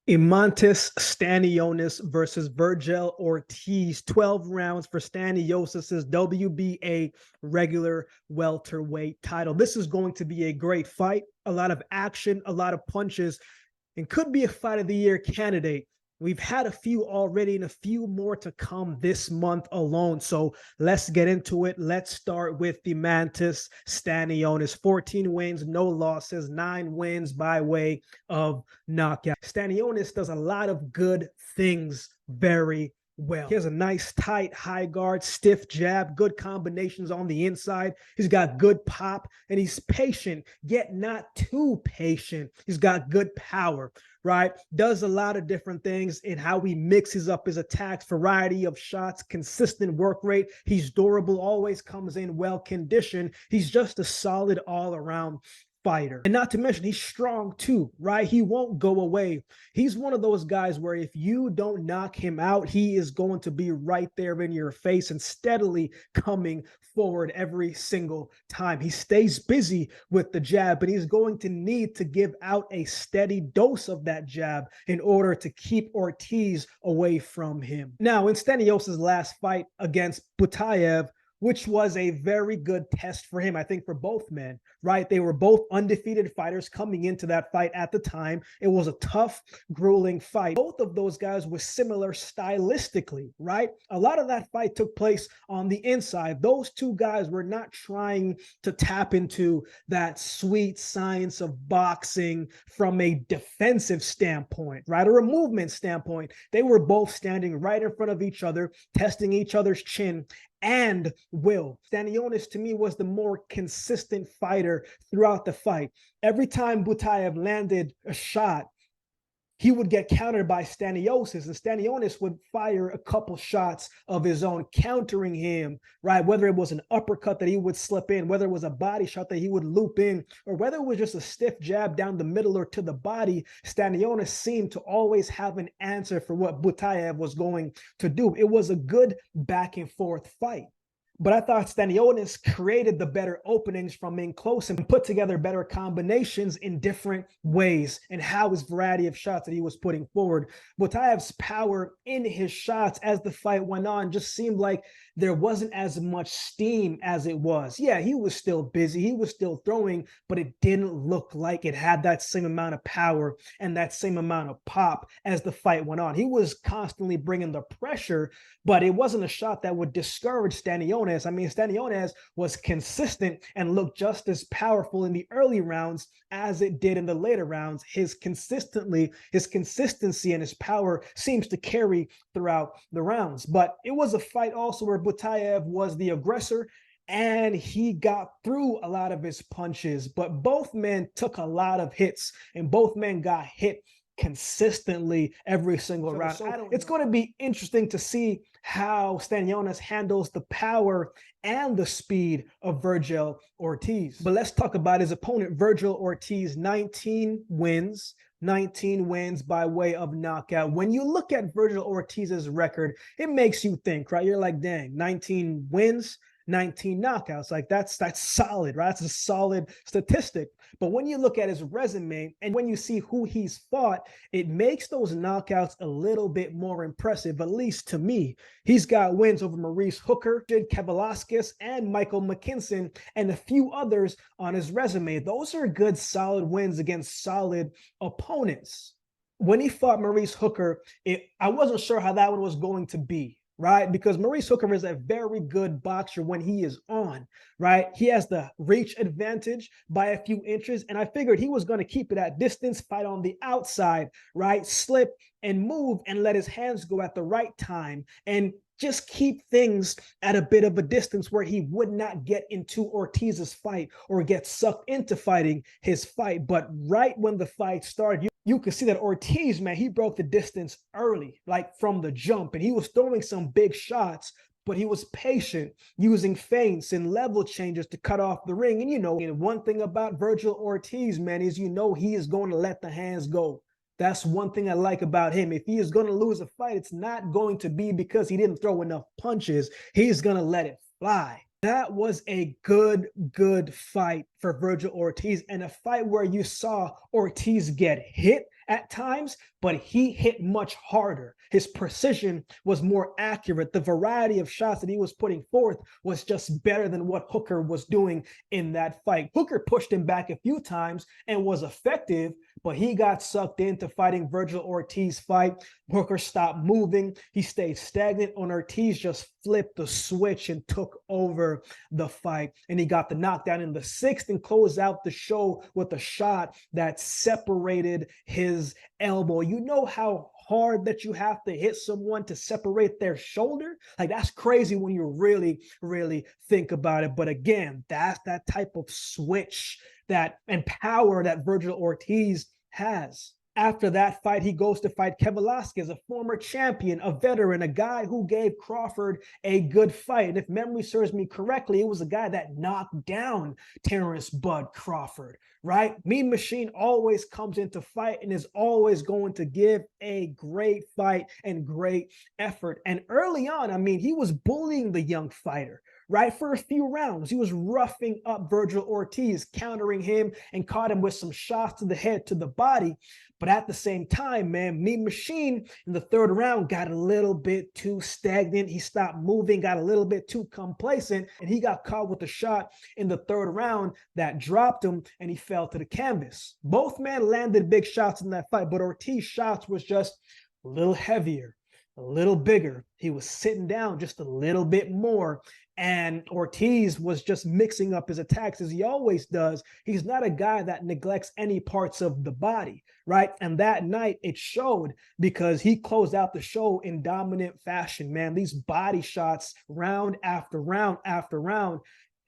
Eimantas Stanionis versus Vergil Ortiz. 12 rounds for Stanionis' WBA regular welterweight title. This is going to be a great fight. A lot of action, a lot of punches, and could be a fight of the year candidate. We've had a few already and a few more to come this month alone. So let's get into it. Let's start with Eimantas Stanionis. 14 wins, no losses, 9 wins by way of knockout. Stanionis does a lot of good things very well. He has a nice, tight, high guard, stiff jab, good combinations on the inside. He's got good pop, and he's patient, yet not too patient. He's got good power, right? Does a lot of different things in how he mixes up his attacks, variety of shots, consistent work rate. He's durable, always comes in well conditioned. He's just a solid all-around fighter. And not to mention, he's strong too, right? He won't go away. He's one of those guys where if you don't knock him out, he is going to be right there in your face and steadily coming forward every single time. He stays busy with the jab, but he's going to need to give out a steady dose of that jab in order to keep Ortiz away from him. Now, in Stanionis' last fight against Butayev, which was a very good test for him, I think, for both men, right? They were both undefeated fighters coming into that fight at the time. It was a tough, grueling fight. Both of those guys were similar stylistically, right? A lot of that fight took place on the inside. Those two guys were not trying to tap into that sweet science of boxing from a defensive standpoint, right? Or a movement standpoint. They were both standing right in front of each other, testing each other's chin and will. Stanionis, to me, was the more consistent fighter throughout the fight. Every time Butayev landed a shot, he would get countered by Stanionis, and Stanionis would fire a couple shots of his own, countering him, right? Whether it was an uppercut that he would slip in, whether it was a body shot that he would loop in, or whether it was just a stiff jab down the middle or to the body, Stanionis seemed to always have an answer for what Butayev was going to do. It was a good back and forth fight. But I thought Stanionis created the better openings from in close and put together better combinations in different ways and how his variety of shots that he was putting forward. Butayev's power in his shots as the fight went on just seemed like there wasn't as much steam as it was. Yeah, he was still busy. He was still throwing, but it didn't look like it had that same amount of power and that same amount of pop as the fight went on. He was constantly bringing the pressure, but it wasn't a shot that would discourage Stanionis. I mean, Stanionis was consistent and looked just as powerful in the early rounds as it did in the later rounds. His consistency and his power seems to carry throughout the rounds. But it was a fight also where Butayev was the aggressor and he got through a lot of his punches, but both men took a lot of hits and both men got hit consistently every single round. So it's going to be interesting to see how Stanionis handles the power and the speed of Vergil Ortiz. But let's talk about his opponent, Vergil Ortiz. 19 wins by way of knockout. When you look at Vergil Ortiz's record, it makes you think, right? You're like, dang, 19 wins, 19 knockouts. Like that's solid, right? That's a solid statistic. But when you look at his resume and when you see who he's fought, it makes those knockouts a little bit more impressive, at least to me. He's got wins over Maurice Hooker, Kevin Velasquez, and Michael McKinson, and a few others on his resume. Those are good, solid wins against solid opponents. When he fought Maurice Hooker, I wasn't sure how that one was going to be, right? Because Maurice Hooker is a very good boxer when he is on, right? He has the reach advantage by a few inches, and I figured he was going to keep it at distance, fight on the outside, right? Slip and move and let his hands go at the right time and just keep things at a bit of a distance where he would not get into Ortiz's fight or get sucked into fighting his fight. But right when the fight started, you could see that Ortiz, man, he broke the distance early, like from the jump, and he was throwing some big shots, but he was patient, using feints and level changes to cut off the ring. And one thing about Vergil Ortiz, man, is he is going to let the hands go. That's one thing I like about him. If he is going to lose a fight, it's not going to be because he didn't throw enough punches. He's going to let it fly. That was a good fight for Vergil Ortiz, and a fight where you saw Ortiz get hit at times, but he hit much harder. His precision was more accurate. The variety of shots that he was putting forth was just better than what Hooker was doing in that fight. Hooker pushed him back a few times and was effective, but he got sucked into fighting Vergil Ortiz fight. Hooker stopped moving. He stayed stagnant on Ortiz, just flipped the switch and took over the fight. And he got the knockdown in the 6th and closed out the show with a shot that separated his elbow. You know how hard that you have to hit someone to separate their shoulder? Like, that's crazy when you really, really think about it. But again, that's that type of switch that and power that Vergil Ortiz has. After that fight, he goes to fight Kevin Velasquez, a former champion, a veteran, a guy who gave Crawford a good fight. And if memory serves me correctly, it was a guy that knocked down Terrence Bud Crawford, right? Mean Machine always comes into fight and is always going to give a great fight and great effort. And early on, I mean, he was bullying the young fighter, right? For a few rounds, he was roughing up Vergil Ortiz, countering him and caught him with some shots to the head, to the body. But at the same time, man, Mean Machine in the 3rd round got a little bit too stagnant. He stopped moving, got a little bit too complacent, and he got caught with a shot in the 3rd round that dropped him, and he fell to the canvas. Both men landed big shots in that fight, but Ortiz's shots was just a little heavier, a little bigger. He was sitting down just a little bit more. And Ortiz was just mixing up his attacks as he always does. He's not a guy that neglects any parts of the body, right? And that night it showed because he closed out the show in dominant fashion, man. These body shots, round after round after round,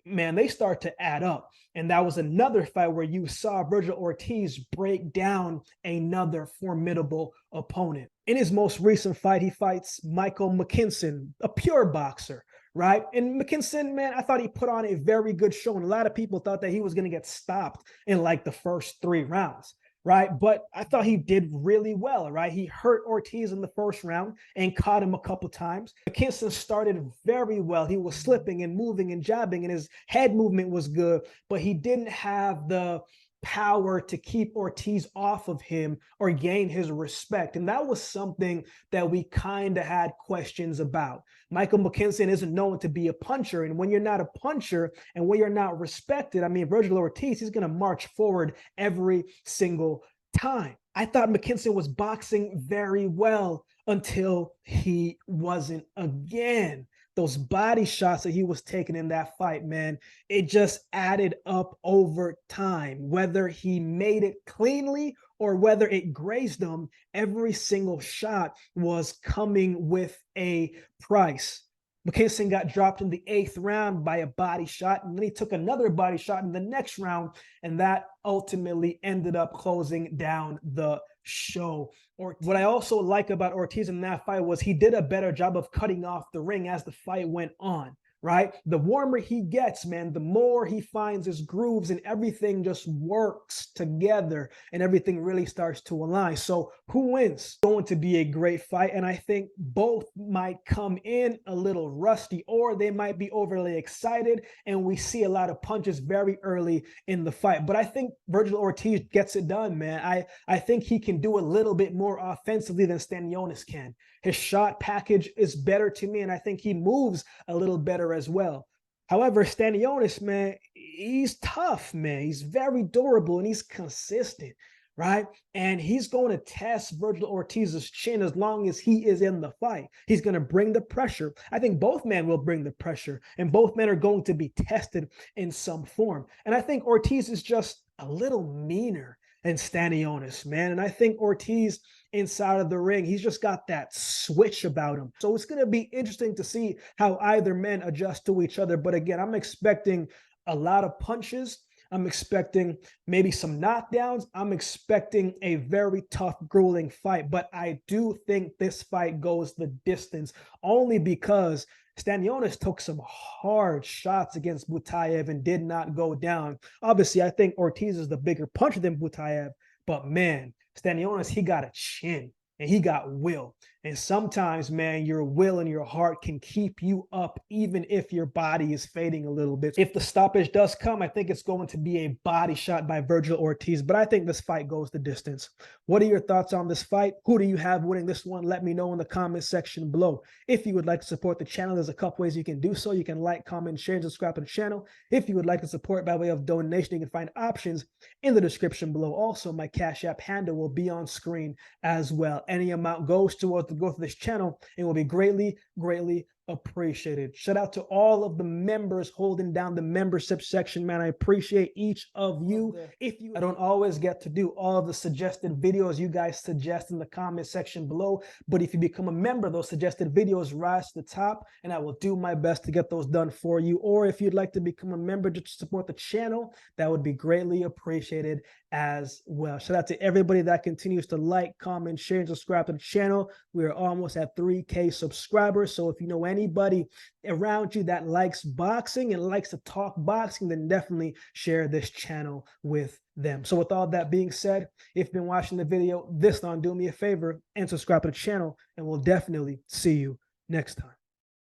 man, they start to add up. And that was another fight where you saw Vergil Ortiz break down another formidable opponent. In his most recent fight, he fights Michael McKinson, a pure boxer, right? And McKinson, man, I thought he put on a very good show. And a lot of people thought that he was going to get stopped in like the first 3 rounds, right? But I thought he did really well, right? He hurt Ortiz in the 1st round and caught him a couple times. McKinson started very well. He was slipping and moving and jabbing, and his head movement was good, but he didn't have the power to keep Ortiz off of him or gain his respect. And that was something that we kind of had questions about. Michael McKinson isn't known to be a puncher. And when you're not a puncher and when you're not respected, I mean, Vergil Ortiz, he's going to march forward every single time. I thought McKinson was boxing very well until he wasn't again. Those body shots that he was taking in that fight, man, it just added up over time. Whether he made it cleanly or whether it grazed him, every single shot was coming with a price. McKinson got dropped in the 8th round by a body shot, and then he took another body shot in the next round, and that ultimately ended up closing down the show. Or what I also like about Ortiz in that fight was he did a better job of cutting off the ring as the fight went on, right? The warmer he gets, man, the more he finds his grooves and everything just works together and everything really starts to align. So who wins? Going to be a great fight. And I think both might come in a little rusty, or they might be overly excited and we see a lot of punches very early in the fight. But I think Vergil Ortiz gets it done, man. I think he can do a little bit more offensively than Stanionis can. His shot package is better to me, and I think he moves a little better as well. However, Stanionis, man, he's tough, man. He's very durable and he's consistent, right? And he's going to test Vergil Ortiz's chin as long as he is in the fight. He's going to bring the pressure. I think both men will bring the pressure, and both men are going to be tested in some form. And I think Ortiz is just a little meaner than Stanionis, man. And I think Ortiz inside of the ring, he's just got that switch about him. So it's going to be interesting to see how either men adjust to each other. But again, I'm expecting a lot of punches. I'm expecting maybe some knockdowns. I'm expecting a very tough, grueling fight. But I do think this fight goes the distance only because Stanionis took some hard shots against Butayev and did not go down. Obviously, I think Ortiz is the bigger puncher than Butayev, but man, Stanionis, he got a chin and he got will. And sometimes, man, your will and your heart can keep you up even if your body is fading a little bit. If the stoppage does come, I think it's going to be a body shot by Vergil Ortiz, but I think this fight goes the distance. What are your thoughts on this fight? Who do you have winning this one? Let me know in the comment section below. If you would like to support the channel, there's a couple ways you can do so. You can like, comment, share, and subscribe to the channel. If you would like to support by way of donation, you can find options in the description below. Also, my Cash App handle will be on screen as well. Any amount goes towards the growth of this channel and will be greatly, greatly appreciated. Shout out to all of the members holding down the membership section, man. I appreciate each of you. I don't always get to do all of the suggested videos you guys suggest in the comment section below, but if you become a member, those suggested videos rise to the top, and I will do my best to get those done for you. Or if you'd like to become a member just to support the channel, that would be greatly appreciated as well. Shout out to everybody that continues to like, comment, share, and subscribe to the channel. We are almost at 3K subscribers, so if you know anybody around you that likes boxing and likes to talk boxing, then definitely share this channel with them. So with all that being said, if you've been watching the video this long, do me a favor and subscribe to the channel, and we'll definitely see you next time.